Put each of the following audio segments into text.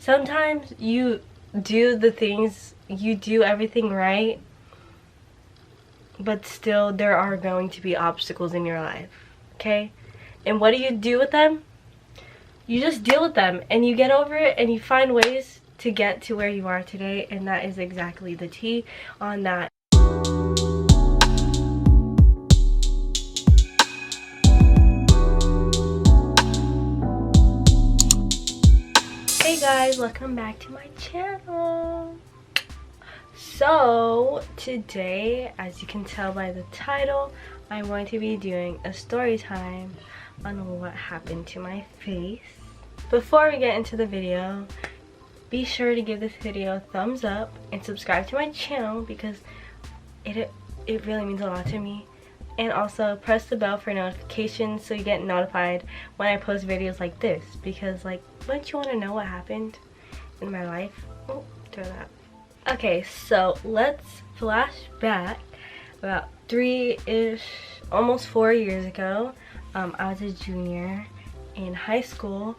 sometimes you do everything right, but still there are going to be obstacles in your life, okay? And what do you do with them? You just deal with them and you get over it and you find ways to get to where you are today, and that is exactly the tea on that. Hey guys, welcome back to my channel. So today, as you can tell by the title, I'm going to be doing a story time on what happened to my face. Before we get into the video, be sure to give this video a thumbs up and subscribe to my channel because it really means a lot to me. And also press the bell for notifications so you get notified when I post videos like this, because like, don't you want to know what happened in my life? Oh, throw that. Okay, so let's flash back about 3-ish, almost 4 years ago. I was a junior in high school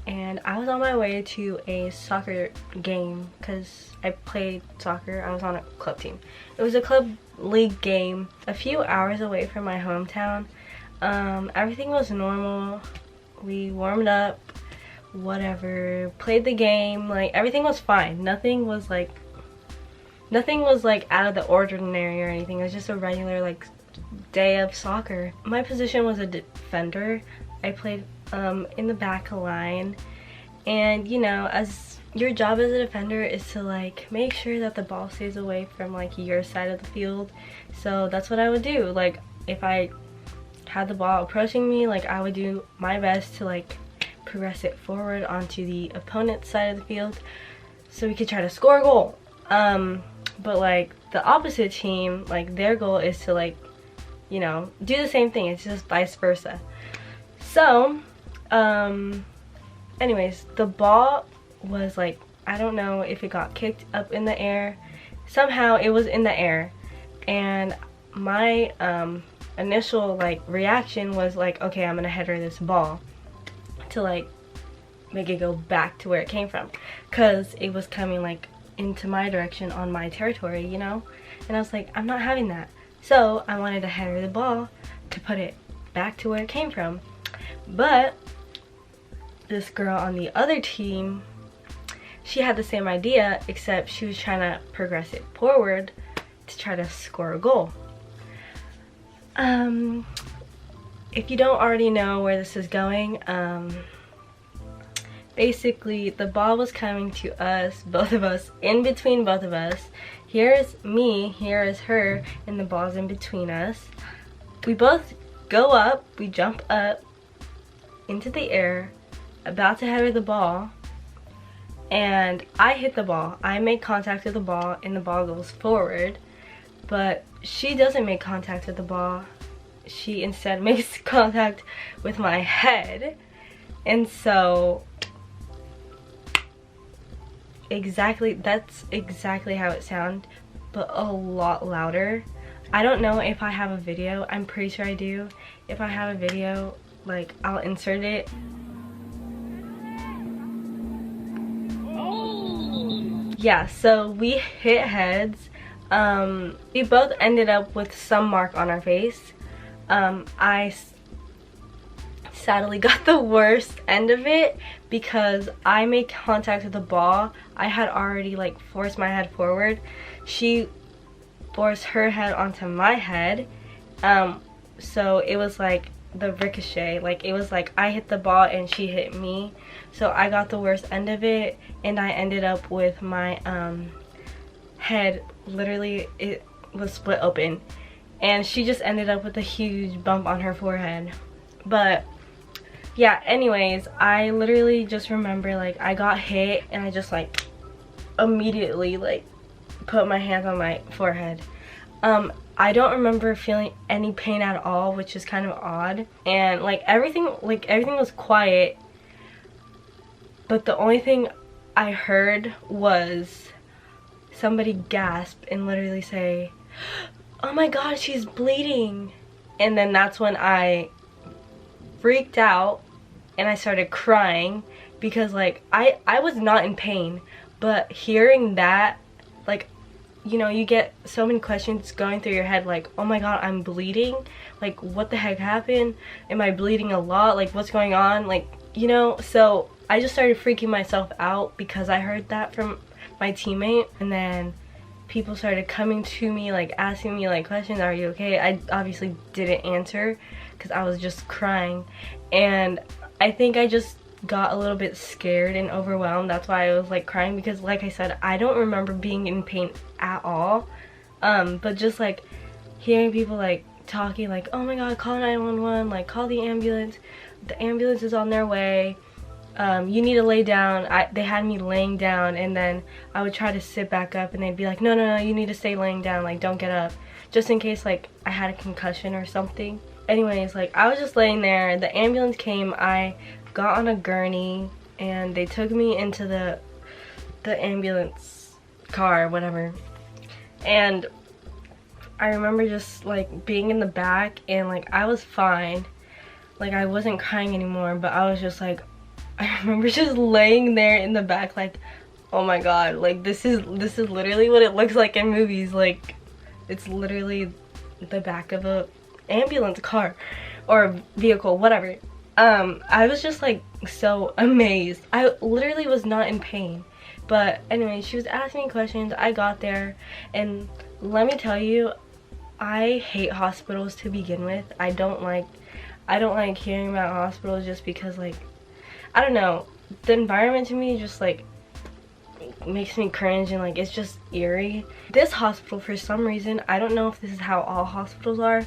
and I was on my way to a soccer game because I played soccer. I was on a club team. It was a club league game a few hours away from my hometown. Everything was normal. We warmed up, whatever, played the game, like everything was fine. Nothing was like out of the ordinary or anything. It was just a regular like day of soccer. My position was a defender. I played in the back line, and you know, as your job as a defender is to like make sure that the ball stays away from like your side of the field. So that's what I would do. Like if I had the ball approaching me, like I would do my best to like progress it forward onto the opponent's side of the field so we could try to score a goal. But like the opposite team, like their goal is to like, you know, do the same thing. It's just vice versa. So anyways, the ball was like, I don't know if it got kicked up in the air. Somehow it was in the air, and my initial like reaction was like, okay, I'm gonna header this ball to like make it go back to where it came from, because it was coming like into my direction on my territory, you know. And I was like, I'm not having that. So I wanted to header the ball to put it back to where it came from. But this girl on the other team, she had the same idea, except she was trying to progress it forward to try to score a goal. If you don't already know where this is going, basically the ball was coming to us, both of us, in between both of us. Here's me, here is her, and the ball's in between us. We both go up, we jump up into the air, about to header the ball, and I hit the ball. I make contact with the ball and the ball goes forward, but she doesn't make contact with the ball. She instead makes contact with my head. And so that's exactly how it sounded, but a lot louder. I don't know if I have a video. I'm pretty sure I do. If I have a video, like I'll insert it. Yeah, so we hit heads. We both ended up with some mark on our face. I sadly got the worst end of it because I made contact with the ball. I had already like forced my head forward. She forced her head onto my head. So it was like the ricochet, like it was like I hit the ball and she hit me. So I got the worst end of it, and I ended up with my head, literally it was split open, and she just ended up with a huge bump on her forehead. But yeah, anyways, I literally just remember like I got hit and I just like immediately like put my hands on my forehead. I don't remember feeling any pain at all, which is kind of odd. And like everything was quiet, but the only thing I heard was somebody gasp and literally say, "Oh my god, she's bleeding." And then that's when I freaked out and I started crying, because like I was not in pain, but hearing that, like, you know, you get so many questions going through your head, like, oh my god, I'm bleeding, like what the heck happened, am I bleeding a lot, like what's going on, like, you know. So I just started freaking myself out because I heard that from my teammate, and then people started coming to me, like asking me like questions, are you okay? I obviously didn't answer because I was just crying, and I think I just got a little bit scared and overwhelmed. That's why I was like crying, because like I said, I don't remember being in pain at all, but just like hearing people like talking like, oh my god, call 911, like call the ambulance is on their way, you need to lay down. They had me laying down, and then I would try to sit back up, and they'd be like, no, you need to stay laying down, like don't get up, just in case like I had a concussion or something. Anyways, like I was just laying there, the ambulance came, I got on a gurney, and they took me into the ambulance car, whatever. And I remember just like being in the back, and like I was fine, like I wasn't crying anymore, but I was just like, I remember just laying there in the back like, oh my god, like this is literally what it looks like in movies. Like it's literally the back of a ambulance car or vehicle, whatever. I was just like so amazed. I literally was not in pain. But anyway, she was asking me questions. I got there, and let me tell you, I hate hospitals to begin with. I don't like hearing about hospitals, just because like, I don't know, the environment to me just like makes me cringe, and like it's just eerie. This hospital, for some reason, I don't know if this is how all hospitals are,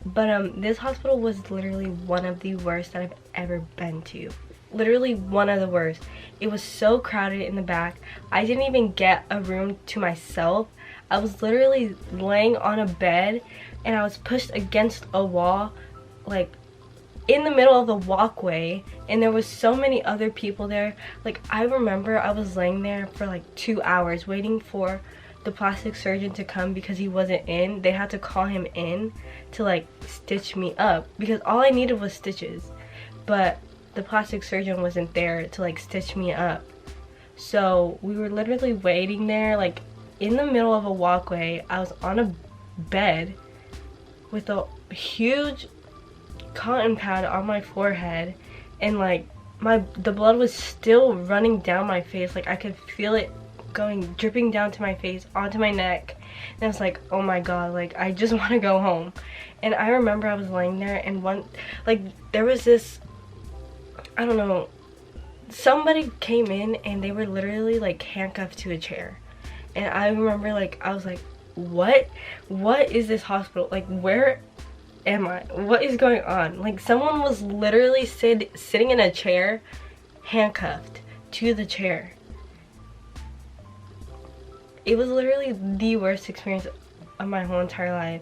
but this hospital was literally one of the worst that I've ever been to. Literally one of the worst. It was so crowded in the back. I didn't even get a room to myself. I was literally laying on a bed, and I was pushed against a wall, like in the middle of the walkway, and there was so many other people there. Like I remember I was laying there for like 2 hours waiting for the plastic surgeon to come, because he wasn't in. They had to call him in to like stitch me up, because all I needed was stitches, but the plastic surgeon wasn't there to like stitch me up. So we were literally waiting there like in the middle of a walkway. I was on a bed with a huge cotton pad on my forehead, and like the blood was still running down my face. Like I could feel it dripping down to my face, onto my neck, and I was like, oh my god, like I just want to go home. And I remember I was laying there, and there was this, I don't know, somebody came in, and they were literally like handcuffed to a chair. And I remember like I was like, what is this hospital? Like where am I? What is going on? Like someone was literally sitting in a chair, handcuffed to the chair. It was literally the worst experience of my whole entire life.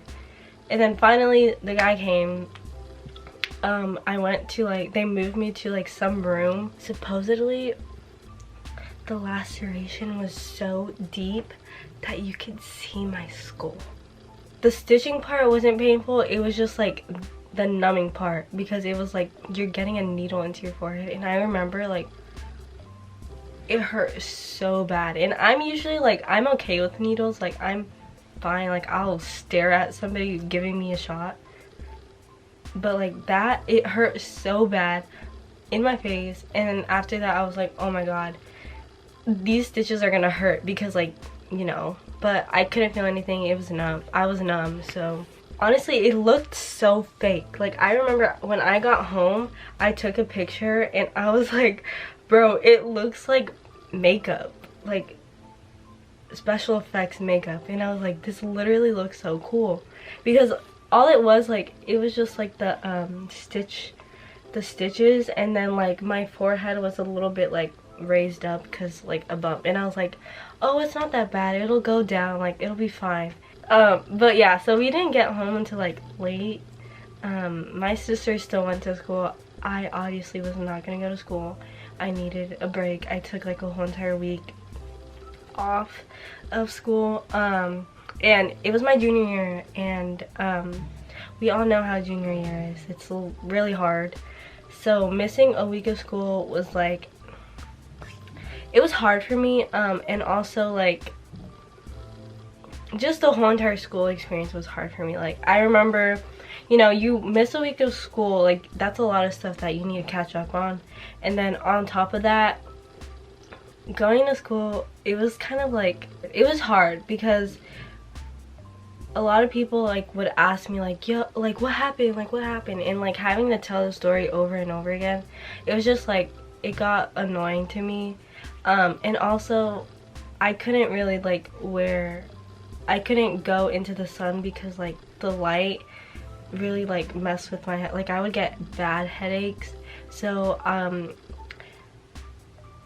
And then finally the guy came. I went to like, they moved me to like some room. Supposedly the laceration was so deep that you could see my skull. The stitching part wasn't painful, it was just like the numbing part, because it was like you're getting a needle into your forehead. And I remember like it hurt so bad, and I'm usually like, I'm okay with needles, like I'm fine, like I'll stare at somebody giving me a shot, but like that, it hurt so bad in my face. And then after that I was like, oh my god, these stitches are gonna hurt, because like, you know, but I couldn't feel anything. It was numb. I was numb. So honestly, it looked so fake. Like I remember when I got home, I took a picture, and I was like, bro, it looks like makeup, like special effects makeup. And I was like, this literally looks so cool, because all it was, like, it was just like the stitches, and then like my forehead was a little bit like raised up, because like a bump. And I was like, oh, it's not that bad, it'll go down, like it'll be fine. But yeah, so we didn't get home until like late. My sister still went to school. I obviously was not gonna go to school. I needed a break. I took like a whole entire week off of school, and it was my junior year, and we all know how junior year is. It's really hard. So missing a week of school was like it was hard for me, and also like just the whole entire school experience was hard for me. Like I remember, you know, you miss a week of school, like that's a lot of stuff that you need to catch up on, and then on top of that, going to school, it was kind of like, it was hard because a lot of people like would ask me like, yo, like what happened, and like having to tell the story over and over again, it was just like, it got annoying to me. And also I couldn't really like I couldn't go into the sun because like the light really like messed with my head. Like I would get bad headaches. So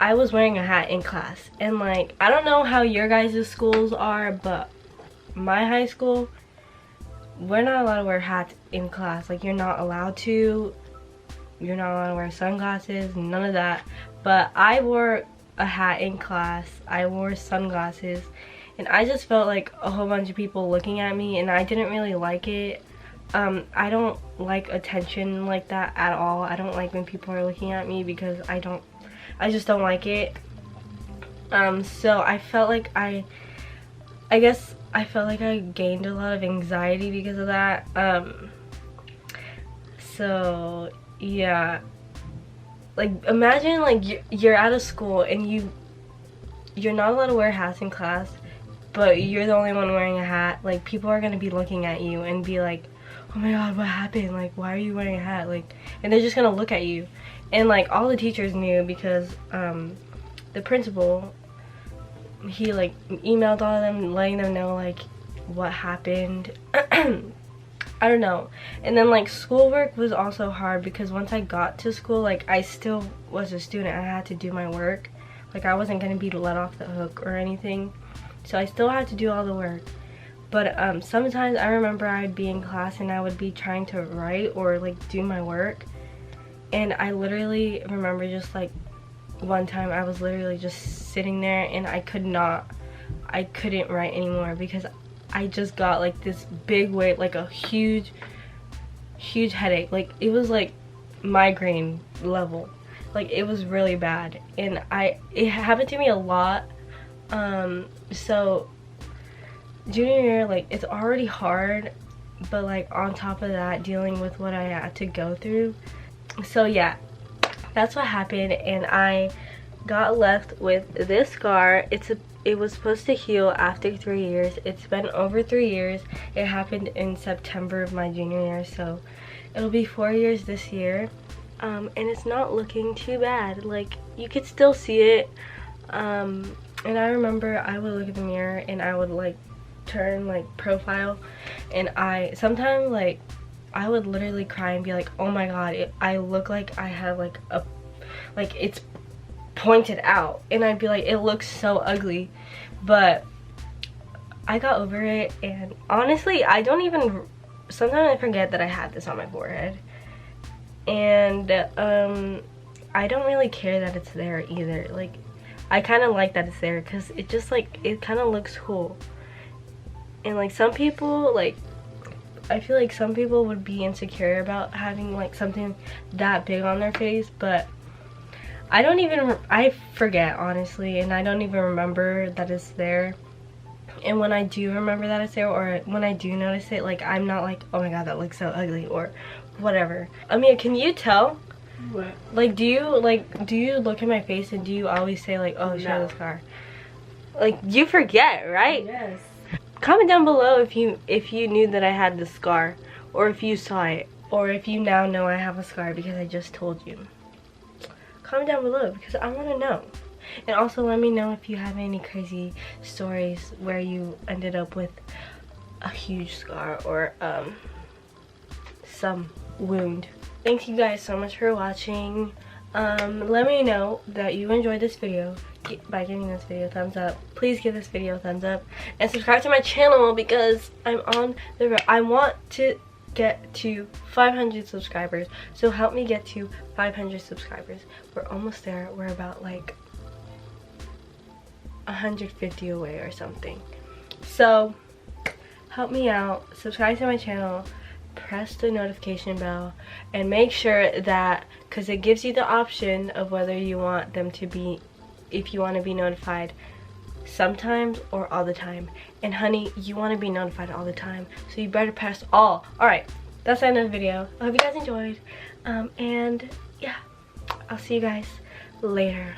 I was wearing a hat in class, and like I don't know how your guys' schools are, but my high school, we're not allowed to wear hats in class. Like you're not allowed to wear sunglasses, none of that. But I wore a hat in class, I wore sunglasses, and I just felt like a whole bunch of people looking at me, and I didn't really like it. I don't like attention like that at all. I don't like when people are looking at me because I just don't like it. So I felt like I guess I felt like I gained a lot of anxiety because of that. So yeah, like imagine like you're out of school and you're not allowed to wear hats in class, but you're the only one wearing a hat. Like people are gonna be looking at you and be like, oh my god, what happened? Like why are you wearing a hat? Like, and they're just gonna look at you. And like all the teachers knew because the principal, he like emailed all of them letting them know like what happened. I don't know. And then like schoolwork was also hard because once I got to school, like I still was a student. I had to do my work. Like I wasn't gonna be let off the hook or anything, so I still had to do all the work. But sometimes I remember I'd be in class and I would be trying to write or like do my work, and I literally remember just like one time I was literally just sitting there and I couldn't write anymore because I just got like this big weight, like a huge headache. Like it was like migraine level. Like it was really bad, and it happened to me a lot. So junior year, like it's already hard, but like on top of that, dealing with what I had to go through. So yeah, that's what happened, and I got left with this scar. It was supposed to heal after 3 years. It's been over 3 years. It happened in September of my junior year, so it'll be 4 years this year. And it's not looking too bad. Like you could still see it. And I remember I would look in the mirror and I would like turn like profile, and sometimes like I would literally cry and be like, oh my god, I look like I have like it's pointed out, and I'd be like, it looks so ugly. But I got over it, and honestly sometimes I forget that I had this on my forehead, and I don't really care that it's there either. Like I kind of like that it's there because it just like, it kind of looks cool. And like some people, like I feel like some people would be insecure about having like something that big on their face, but I forget honestly, and I don't even remember that it's there. And when I do remember that it's there, or when I do notice it, like I'm not like, oh my god, that looks so ugly or whatever. I mean, can you tell? What? Like do you look at my face and do you always say like, oh, show the scar? Like you forget, right? Yes. Comment down below if you knew that I had the scar, or if you saw it, or if you now know I have a scar because I just told you. Comment down below because I want to know. And also let me know if you have any crazy stories where you ended up with a huge scar or some wound. Thank you guys so much for watching. Let me know that you enjoyed this video by giving this video a thumbs up. Please give this video a thumbs up and subscribe to my channel because I'm on the road. I want to get to 500 subscribers, so help me get to 500 subscribers. We're almost there. We're about like 150 away or something, so help me out. Subscribe to my channel, press the notification bell, and make sure that, because it gives you the option of whether you want them to be if you want to be notified sometimes or all the time. And honey, you want to be notified all the time, so you better press all. Alright, that's the end of the video. I hope you guys enjoyed. And yeah, I'll see you guys later.